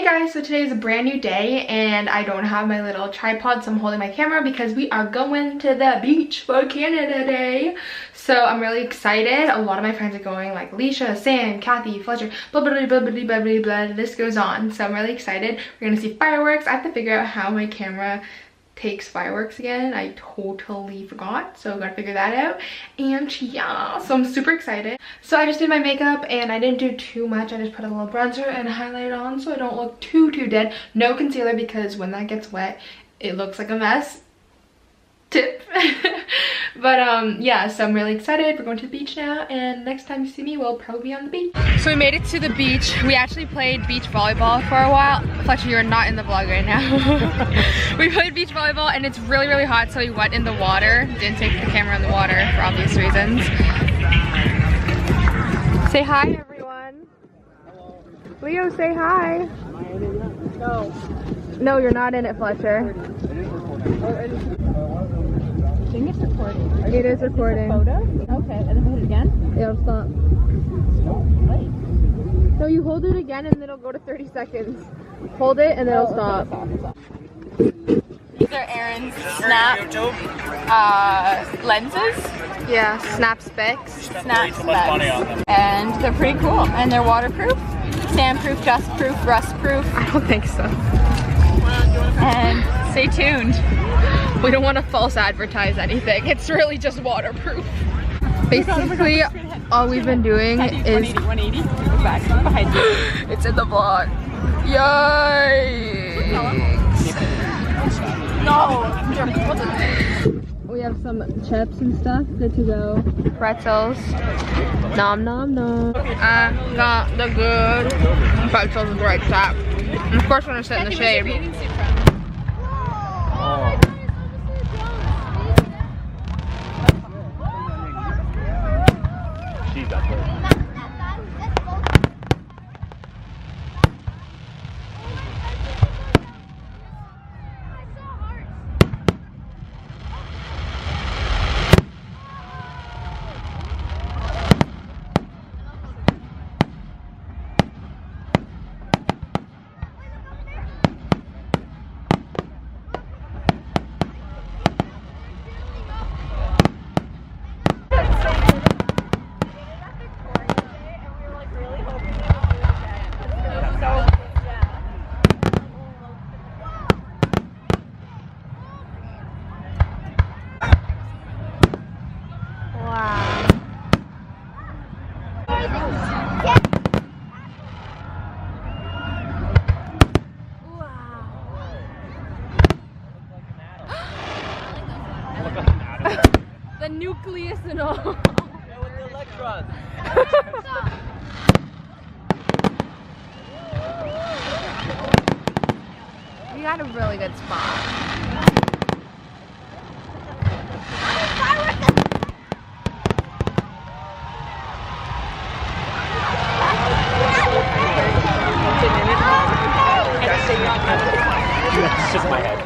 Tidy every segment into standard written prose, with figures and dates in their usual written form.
Hey guys, so today is a brand new day and I don't have my little tripod, so I'm holding my camera because we are going to the beach for Canada Day. So I'm really excited. A lot of my friends are going, like Alicia, Sam, Kathy, Fletcher, blah blah blah blah blah blah blah blah. This goes on. So I'm really excited. We're gonna see fireworks. I have to figure out how my camera takes fireworks again. I totally forgot, so I gotta figure that out. And yeah, so I'm super excited. So I just did my makeup and I didn't do too much. I just put a little bronzer and a highlight on so I don't look too dead. No concealer because when that gets wet it looks like a mess. Tip. But yeah, so I'm really excited. We're going to the beach now, and next time you see me we'll probably be on the beach. So we made it to the beach. We actually played beach volleyball for a while. Fletcher, you're not in the vlog right now. We played beach volleyball and it's really hot, so we went in the water. Didn't take the camera in the water for obvious reasons. Say hi everyone. Hello. Leo, say hi. No, you're not in it, Fletcher. I think it's recording. It is recording. Photo? Okay, and then hold it again? Yeah, it'll stop. Wait. So you hold it again and it'll go to 30 seconds. Hold it and then it'll stop. These are Aaron's Snap lenses. Yeah, Snap Specs. Snap Specs. And they're pretty cool. And they're waterproof, sandproof, dustproof, rustproof. I don't think so. And stay tuned. We don't want to false advertise anything. It's really just waterproof. Basically, all we've been doing is 180. Look back behind you. It's in the vlog. Yikes! No. We have some chips and stuff good to go. Pretzels. Nom nom nom. I got the good pretzels with right top. And of course, we're gonna sit in the shade. The nucleus and all. Yeah, with the electrons. We got a really good spot. It's just my head.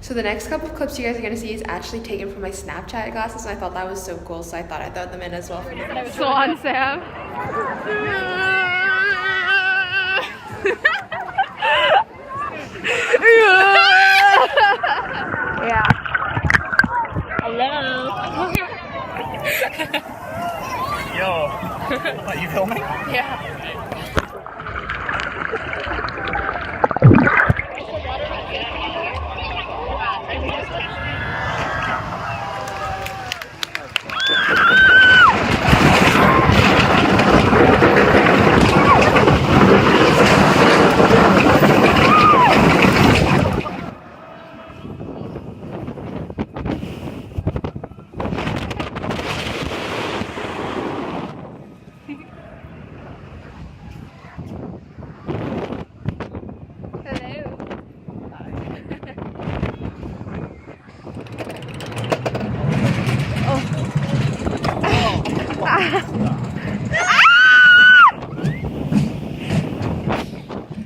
So the next couple of clips you guys are going to see is actually taken from my Snapchat glasses, and I thought that was so cool, so I thought I'd throw them in as well. So on Sam. Yeah. Hello. Yo. Are you filming? Yeah.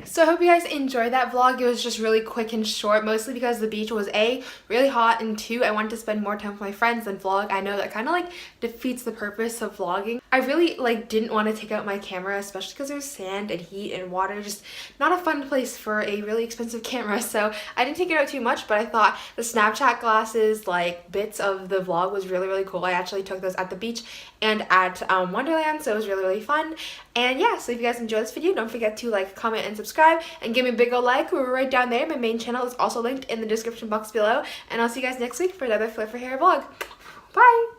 So I hope you guys enjoyed that vlog. It was just really quick and short, mostly because the beach was A, really hot, and 2, I wanted to spend more time with my friends than vlog. I know that kind of like defeats the purpose of vlogging. I really like didn't want to take out my camera, especially because there's sand and heat and water. Just not a fun place for a really expensive camera. So I didn't take it out too much, but I thought the Snapchat glasses, like bits of the vlog, was really cool. I actually took those at the beach and at Wonderland, so it was really fun. And yeah, so if you guys enjoyed this video, don't forget to like, comment, and subscribe, and give me a big ol' like. We're right down there. My main channel is also linked in the description box below, and I'll see you guys next week for another Flip for Hair vlog. Bye!